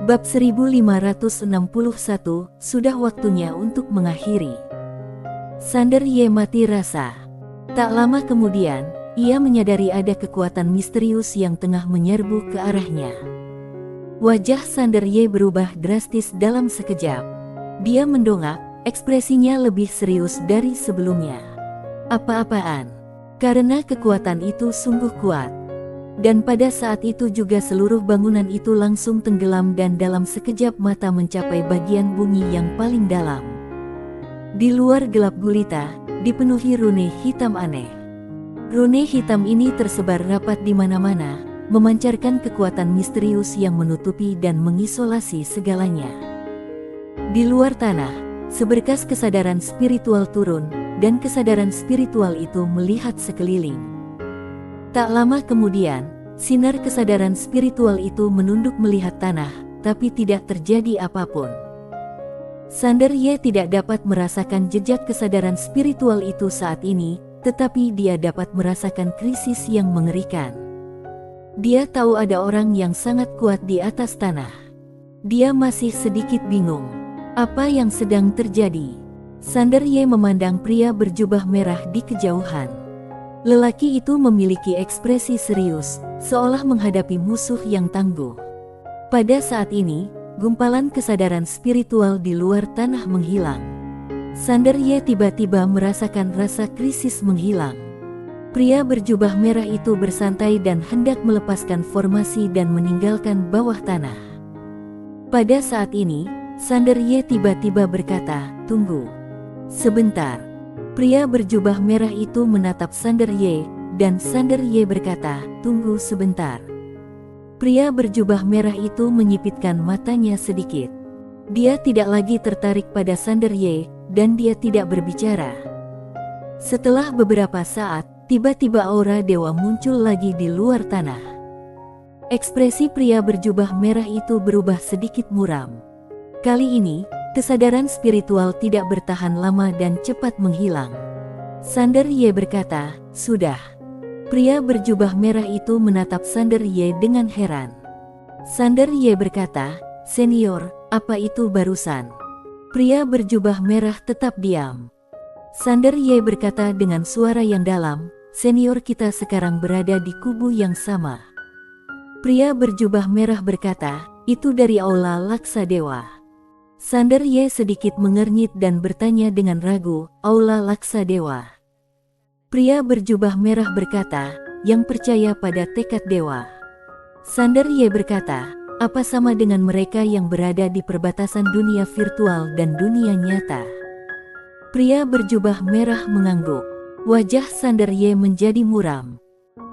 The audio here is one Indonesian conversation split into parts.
Bab 1561, sudah waktunya untuk mengakhiri. Sander Ye mati rasa. Tak lama kemudian, ia menyadari ada kekuatan misterius yang tengah menyerbu ke arahnya. Wajah Sander Ye berubah drastis dalam sekejap. Dia mendongak, ekspresinya lebih serius dari sebelumnya. Apa-apaan? Karena kekuatan itu sungguh kuat. Dan pada saat itu juga seluruh bangunan itu langsung tenggelam dan dalam sekejap mata mencapai bagian bumi yang paling dalam. Di luar gelap gulita, dipenuhi rune hitam aneh. Rune hitam ini tersebar rapat di mana-mana, memancarkan kekuatan misterius yang menutupi dan mengisolasi segalanya. Di luar tanah, seberkas kesadaran spiritual turun, dan kesadaran spiritual itu melihat sekeliling. Tak lama kemudian, sinar kesadaran spiritual itu menunduk melihat tanah, tapi tidak terjadi apapun. Sander Ye tidak dapat merasakan jejak kesadaran spiritual itu saat ini, tetapi dia dapat merasakan krisis yang mengerikan. Dia tahu ada orang yang sangat kuat di atas tanah. Dia masih sedikit bingung. Apa yang sedang terjadi? Sander Ye memandang pria berjubah merah di kejauhan. Lelaki itu memiliki ekspresi serius, seolah menghadapi musuh yang tangguh. Pada saat ini, gumpalan kesadaran spiritual di luar tanah menghilang. Sander Ye tiba-tiba merasakan rasa krisis menghilang. Pria berjubah merah itu bersantai dan hendak melepaskan formasi dan meninggalkan bawah tanah. Pada saat ini, Sander Ye tiba-tiba berkata, "Tunggu sebentar." Pria berjubah merah itu menatap Sander Ye, dan Sander Ye berkata, "Tunggu sebentar." Pria berjubah merah itu menyipitkan matanya sedikit. Dia tidak lagi tertarik pada Sander Ye, dan dia tidak berbicara. Setelah beberapa saat, tiba-tiba aura dewa muncul lagi di luar tanah. Ekspresi pria berjubah merah itu berubah sedikit muram. Kali ini, kesadaran spiritual tidak bertahan lama dan cepat menghilang. Sander Ye berkata, "Sudah." Pria berjubah merah itu menatap Sander Ye dengan heran. Sander Ye berkata, "Senior, apa itu barusan?" Pria berjubah merah tetap diam. Sander Ye berkata dengan suara yang dalam, "Senior, kita sekarang berada di kubu yang sama." Pria berjubah merah berkata, "Itu dari Aula Laksa Dewa." Sander Ye sedikit mengernyit dan bertanya dengan ragu, "Aula Laksa Dewa?" Pria berjubah merah berkata, "Yang percaya pada tekad dewa." Sander Ye berkata, "Apa sama dengan mereka yang berada di perbatasan dunia virtual dan dunia nyata?" Pria berjubah merah mengangguk. Wajah Sander Ye menjadi muram.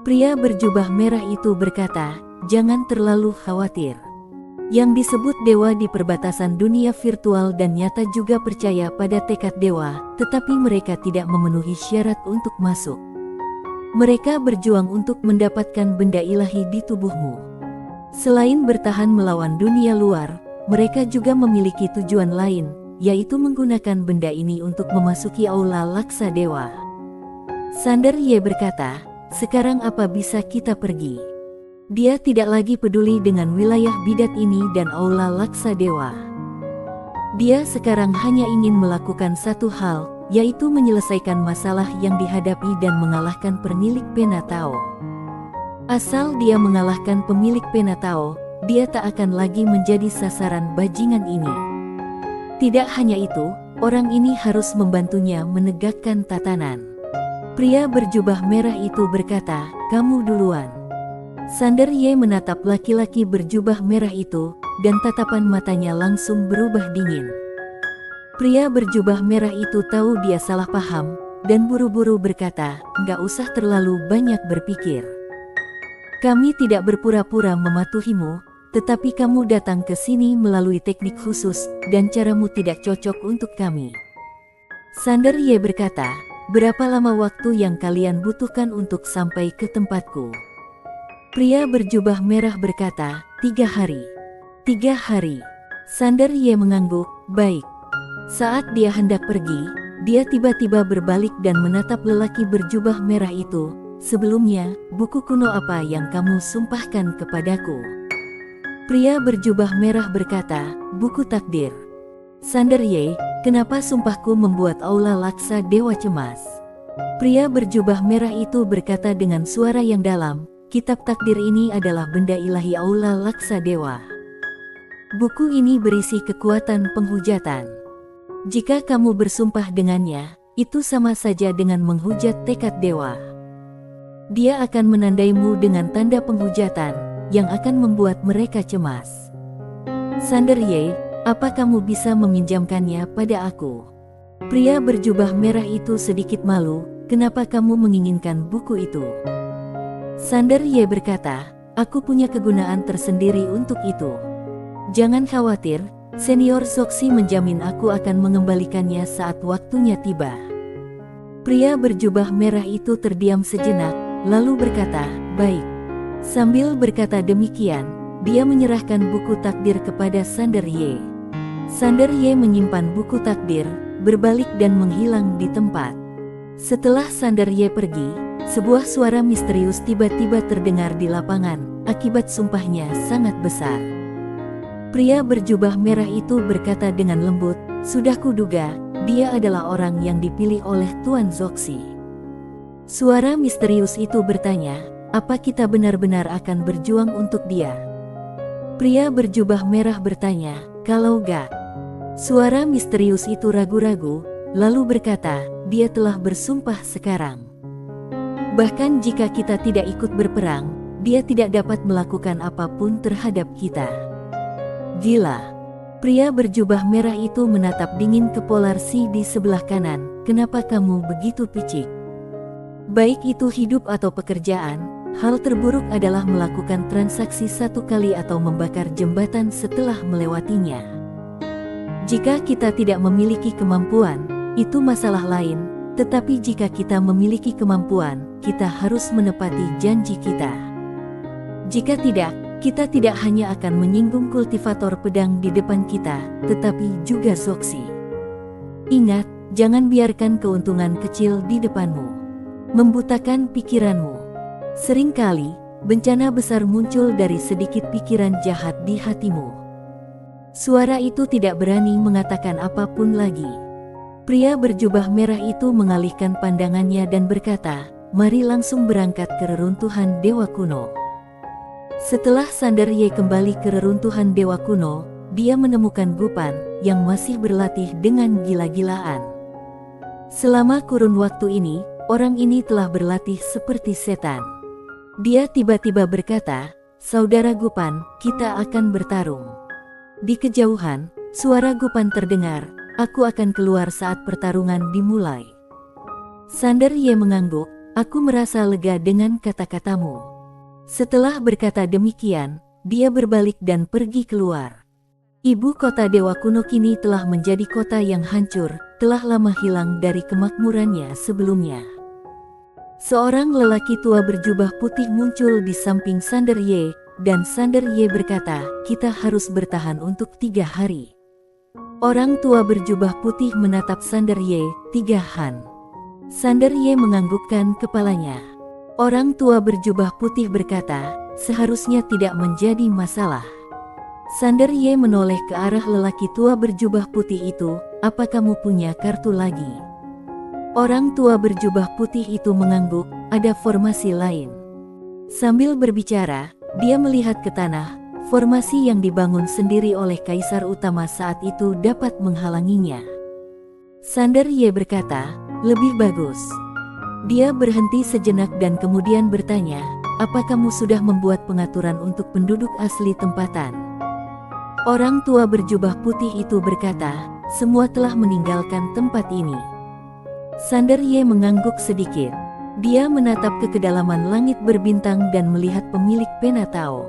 Pria berjubah merah itu berkata, "Jangan terlalu khawatir. Yang disebut dewa di perbatasan dunia virtual dan nyata juga percaya pada tekad dewa, tetapi mereka tidak memenuhi syarat untuk masuk. Mereka berjuang untuk mendapatkan benda ilahi di tubuhmu. Selain bertahan melawan dunia luar, mereka juga memiliki tujuan lain, yaitu menggunakan benda ini untuk memasuki Aula Laksa Dewa." Sander Ye berkata, "Sekarang apa bisa kita pergi?" Dia tidak lagi peduli dengan wilayah bidat ini dan Aula Laksa Dewa. Dia sekarang hanya ingin melakukan satu hal, yaitu menyelesaikan masalah yang dihadapi dan mengalahkan pemilik Penatao. Asal dia mengalahkan pemilik Penatao, dia tak akan lagi menjadi sasaran bajingan ini. Tidak hanya itu, orang ini harus membantunya menegakkan tatanan. Pria berjubah merah itu berkata, "Kamu duluan." Sander Ye menatap laki-laki berjubah merah itu, dan tatapan matanya langsung berubah dingin. Pria berjubah merah itu tahu dia salah paham, dan buru-buru berkata, "Nggak usah terlalu banyak berpikir. Kami tidak berpura-pura mematuhimu, tetapi kamu datang ke sini melalui teknik khusus, dan caramu tidak cocok untuk kami." Sander Ye berkata, "Berapa lama waktu yang kalian butuhkan untuk sampai ke tempatku?" Pria berjubah merah berkata, 3 hari. 3 hari. Sander Ye mengangguk, "Baik." Saat dia hendak pergi, dia tiba-tiba berbalik dan menatap lelaki berjubah merah itu. "Sebelumnya, buku kuno apa yang kamu sumpahkan kepadaku?" Pria berjubah merah berkata, buku takdir. Sander Ye, kenapa sumpahku membuat Aula Laksa Dewa cemas? Pria berjubah merah itu berkata dengan suara yang dalam, kitab takdir ini adalah benda ilahi Aula Laksa Dewa. Buku ini berisi kekuatan penghujatan. Jika kamu bersumpah dengannya, itu sama saja dengan menghujat tekad dewa. Dia akan menandaimu dengan tanda penghujatan, yang akan membuat mereka cemas. Sander Ye, apa kamu bisa meminjamkannya pada aku? Pria berjubah merah itu sedikit malu, kenapa kamu menginginkan buku itu? Sander Ye berkata, aku punya kegunaan tersendiri untuk itu. Jangan khawatir, Senior Zoxi menjamin aku akan mengembalikannya saat waktunya tiba. Pria berjubah merah itu terdiam sejenak, lalu berkata, baik. Sambil berkata demikian, dia menyerahkan buku takdir kepada Sander Ye. Sander Ye menyimpan buku takdir, berbalik dan menghilang di tempat. Setelah Sander Ye pergi, sebuah suara misterius tiba-tiba terdengar di lapangan, akibat sumpahnya sangat besar. Pria berjubah merah itu berkata dengan lembut, sudah kuduga, dia adalah orang yang dipilih oleh Tuan Zoxi. Suara misterius itu bertanya, apa kita benar-benar akan berjuang untuk dia? Pria berjubah merah bertanya, kalau gak. Suara misterius itu ragu-ragu, lalu berkata, dia telah bersumpah sekarang. Bahkan jika kita tidak ikut berperang, dia tidak dapat melakukan apapun terhadap kita. Gila. Pria berjubah merah itu menatap dingin ke Polarsi di sebelah kanan, kenapa kamu begitu picik? Baik itu hidup atau pekerjaan, hal terburuk adalah melakukan transaksi satu kali atau membakar jembatan setelah melewatinya. Jika kita tidak memiliki kemampuan, itu masalah lain, tetapi jika kita memiliki kemampuan, kita harus menepati janji kita. Jika tidak, kita tidak hanya akan menyinggung kultivator pedang di depan kita, tetapi juga Zoxi. Ingat, jangan biarkan keuntungan kecil di depanmu membutakan pikiranmu. Seringkali, bencana besar muncul dari sedikit pikiran jahat di hatimu. Suara itu tidak berani mengatakan apapun lagi. Pria berjubah merah itu mengalihkan pandangannya dan berkata, mari langsung berangkat ke reruntuhan Dewa Kuno. Setelah Sander Ye kembali ke reruntuhan Dewa Kuno, dia menemukan Gupan, yang masih berlatih dengan gila-gilaan. Selama kurun waktu ini, orang ini telah berlatih seperti setan. Dia tiba-tiba berkata, saudara Gupan, kita akan bertarung. Di kejauhan, suara Gupan terdengar, aku akan keluar saat pertarungan dimulai. Sander Ye mengangguk, aku merasa lega dengan kata-katamu. Setelah berkata demikian, dia berbalik dan pergi keluar. Ibu kota Dewa Kuno kini telah menjadi kota yang hancur, telah lama hilang dari kemakmurannya sebelumnya. Seorang lelaki tua berjubah putih muncul di samping Sander Ye, dan Sander Ye berkata, kita harus bertahan untuk 3 hari. Orang tua berjubah putih menatap Sander Ye, 3 han. Sander Ye menganggukkan kepalanya. Orang tua berjubah putih berkata, seharusnya tidak menjadi masalah. Sander Ye menoleh ke arah lelaki tua berjubah putih itu, apa kamu punya kartu lagi? Orang tua berjubah putih itu mengangguk, ada formasi lain. Sambil berbicara, dia melihat ke tanah, formasi yang dibangun sendiri oleh Kaisar Utama saat itu dapat menghalanginya. Sander Ye berkata, lebih bagus. Dia berhenti sejenak dan kemudian bertanya, apa kamu sudah membuat pengaturan untuk penduduk asli tempatan? Orang tua berjubah putih itu berkata, semua telah meninggalkan tempat ini. Sander Ye mengangguk sedikit. Dia menatap ke kedalaman langit berbintang dan melihat pemilik Penatao.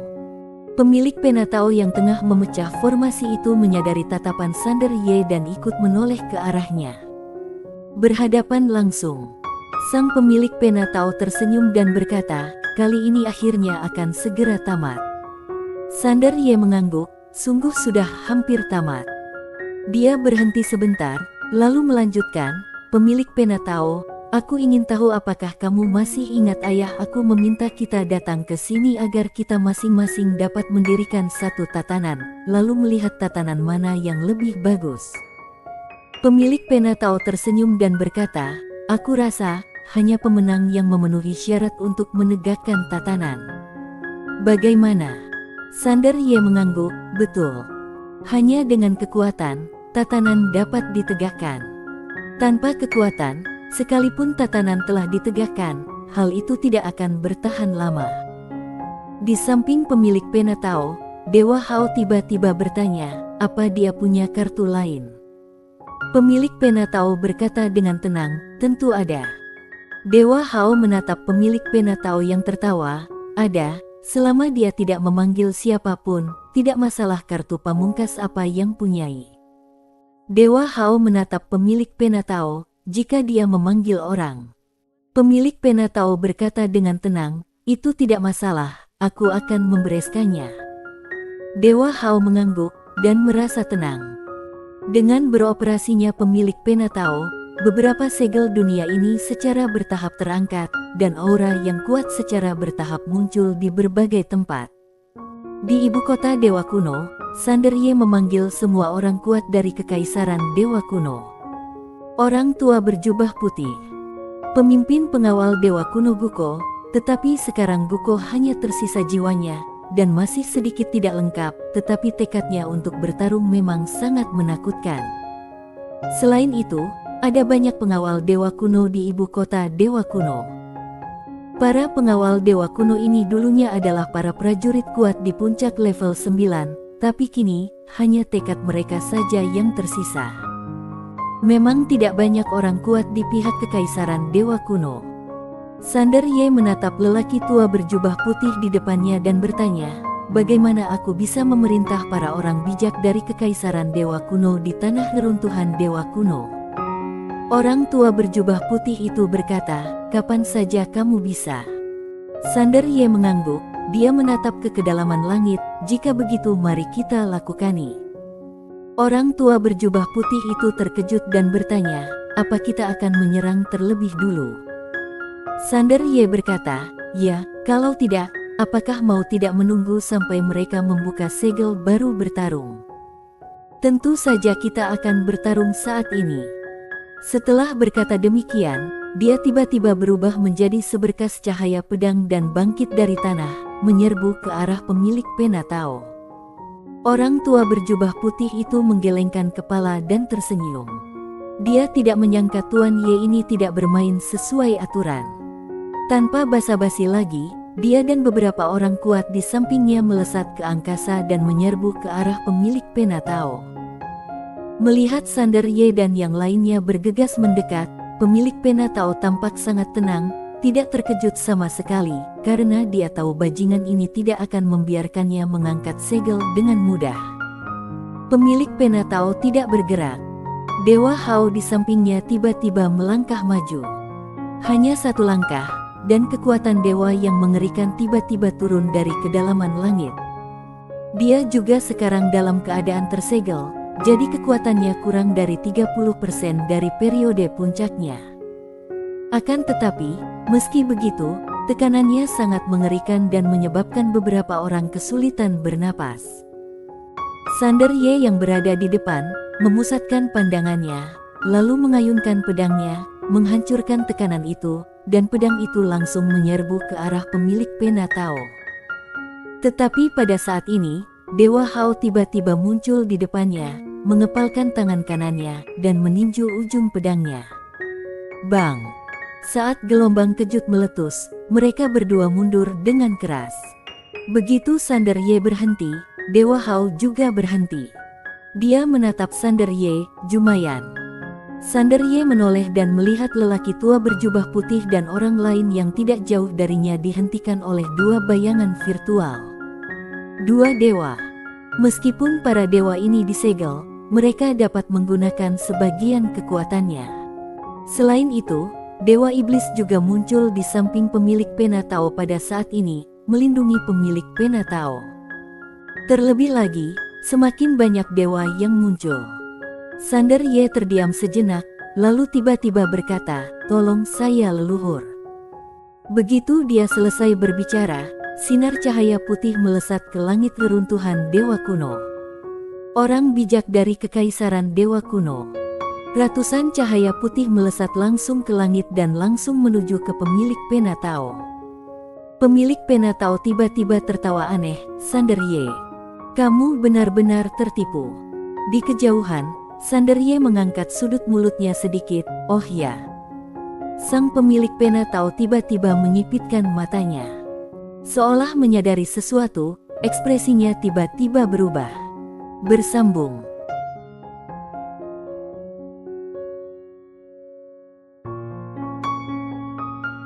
Pemilik Penatao yang tengah memecah formasi itu menyadari tatapan Sander Ye dan ikut menoleh ke arahnya. Berhadapan langsung. Sang pemilik Penatao tersenyum dan berkata, kali ini akhirnya akan segera tamat. Sander Ye mengangguk, sungguh sudah hampir tamat. Dia berhenti sebentar, lalu melanjutkan, pemilik Penatao, Aku ingin tahu apakah kamu masih ingat ayah aku meminta kita datang ke sini agar kita masing-masing dapat mendirikan satu tatanan, lalu melihat tatanan mana yang lebih bagus. Pemilik pena Tao tersenyum dan berkata, aku rasa, hanya pemenang yang memenuhi syarat untuk menegakkan tatanan. Bagaimana? Sander Ye mengangguk, betul. Hanya dengan kekuatan, tatanan dapat ditegakkan. Tanpa kekuatan, sekalipun tatanan telah ditegakkan, hal itu tidak akan bertahan lama. Di samping pemilik pena Tao, Dewa Hao tiba-tiba bertanya, apa dia punya kartu lain? Pemilik pena Tao berkata dengan tenang, tentu ada. Dewa Hao menatap pemilik pena Tao yang tertawa, ada, selama dia tidak memanggil siapapun, tidak masalah kartu pamungkas apa yang punyai. Dewa Hao menatap pemilik pena Tao, jika dia memanggil orang. Pemilik pena Tao berkata dengan tenang, itu tidak masalah, aku akan membereskannya. Dewa Hao mengangguk, dan merasa tenang. Dengan beroperasinya pemilik pena Tao, beberapa segel dunia ini secara bertahap terangkat, dan aura yang kuat secara bertahap muncul di berbagai tempat. Di ibu kota Dewa Kuno, Sander Ye memanggil semua orang kuat dari Kekaisaran Dewa Kuno. Orang tua berjubah putih. Pemimpin pengawal Dewa Kuno Guko, tetapi sekarang Guko hanya tersisa jiwanya, dan masih sedikit tidak lengkap, tetapi tekadnya untuk bertarung memang sangat menakutkan. Selain itu, ada banyak pengawal Dewa Kuno di ibu kota Dewa Kuno. Para pengawal Dewa Kuno ini dulunya adalah para prajurit kuat di puncak level 9, tapi kini, hanya tekad mereka saja yang tersisa. Memang tidak banyak orang kuat di pihak Kekaisaran Dewa Kuno. Sander Ye menatap lelaki tua berjubah putih di depannya dan bertanya, bagaimana aku bisa memerintah para orang bijak dari Kekaisaran Dewa Kuno di tanah reruntuhan Dewa Kuno? Orang tua berjubah putih itu berkata, kapan saja kamu bisa. Sander Ye mengangguk, dia menatap ke kedalaman langit, jika begitu mari kita lakukani. Orang tua berjubah putih itu terkejut dan bertanya, apa kita akan menyerang terlebih dulu? Sander Ye berkata, ya, kalau tidak, apakah mau tidak menunggu sampai mereka membuka segel baru bertarung? Tentu saja kita akan bertarung saat ini. Setelah berkata demikian, dia tiba-tiba berubah menjadi seberkas cahaya pedang dan bangkit dari tanah, menyerbu ke arah pemilik pena Tao. Orang tua berjubah putih itu menggelengkan kepala dan tersenyum. Dia tidak menyangka Tuan Ye ini tidak bermain sesuai aturan. Tanpa basa-basi lagi, dia dan beberapa orang kuat di sampingnya melesat ke angkasa dan menyerbu ke arah pemilik pena Tao. Melihat Sander Ye dan yang lainnya bergegas mendekat, pemilik pena Tao tampak sangat tenang, tidak terkejut sama sekali, karena dia tahu bajingan ini tidak akan membiarkannya mengangkat segel dengan mudah. Pemilik pena Tao tidak bergerak. Dewa Hao di sampingnya tiba-tiba melangkah maju. Hanya satu langkah, dan kekuatan dewa yang mengerikan tiba-tiba turun dari kedalaman langit. Dia juga sekarang dalam keadaan tersegel, jadi kekuatannya kurang dari 30% dari periode puncaknya. Akan tetapi, meski begitu, tekanannya sangat mengerikan dan menyebabkan beberapa orang kesulitan bernapas. Sander Ye yang berada di depan, memusatkan pandangannya, lalu mengayunkan pedangnya, menghancurkan tekanan itu, dan pedang itu langsung menyerbu ke arah pemilik pena Tao. Tetapi pada saat ini, Dewa Hao tiba-tiba muncul di depannya, mengepalkan tangan kanannya, dan meninju ujung pedangnya. Bang! Saat gelombang kejut meletus, mereka berdua mundur dengan keras. Begitu Sander Ye berhenti, Dewa Hao juga berhenti. Dia menatap Sander Ye, Jumayan. Sander Ye menoleh dan melihat lelaki tua berjubah putih dan orang lain yang tidak jauh darinya dihentikan oleh dua bayangan virtual. Dua dewa. Meskipun para dewa ini disegel, mereka dapat menggunakan sebagian kekuatannya. Selain itu, Dewa Iblis juga muncul di samping pemilik pena Tao pada saat ini, melindungi pemilik pena Tao. Terlebih lagi, semakin banyak dewa yang muncul. Sander Ye terdiam sejenak, lalu tiba-tiba berkata, "Tolong saya leluhur." Begitu dia selesai berbicara, sinar cahaya putih melesat ke langit reruntuhan dewa kuno. Orang bijak dari kekaisaran dewa kuno. Ratusan cahaya putih melesat langsung ke langit dan langsung menuju ke pemilik pena Tao. Pemilik pena Tao tiba-tiba tertawa aneh, "Sander Ye, kamu benar-benar tertipu." Di kejauhan, Sander Ye mengangkat sudut mulutnya sedikit, "Oh ya." Sang pemilik pena Tao tiba-tiba menyipitkan matanya. Seolah menyadari sesuatu, ekspresinya tiba-tiba berubah. Bersambung.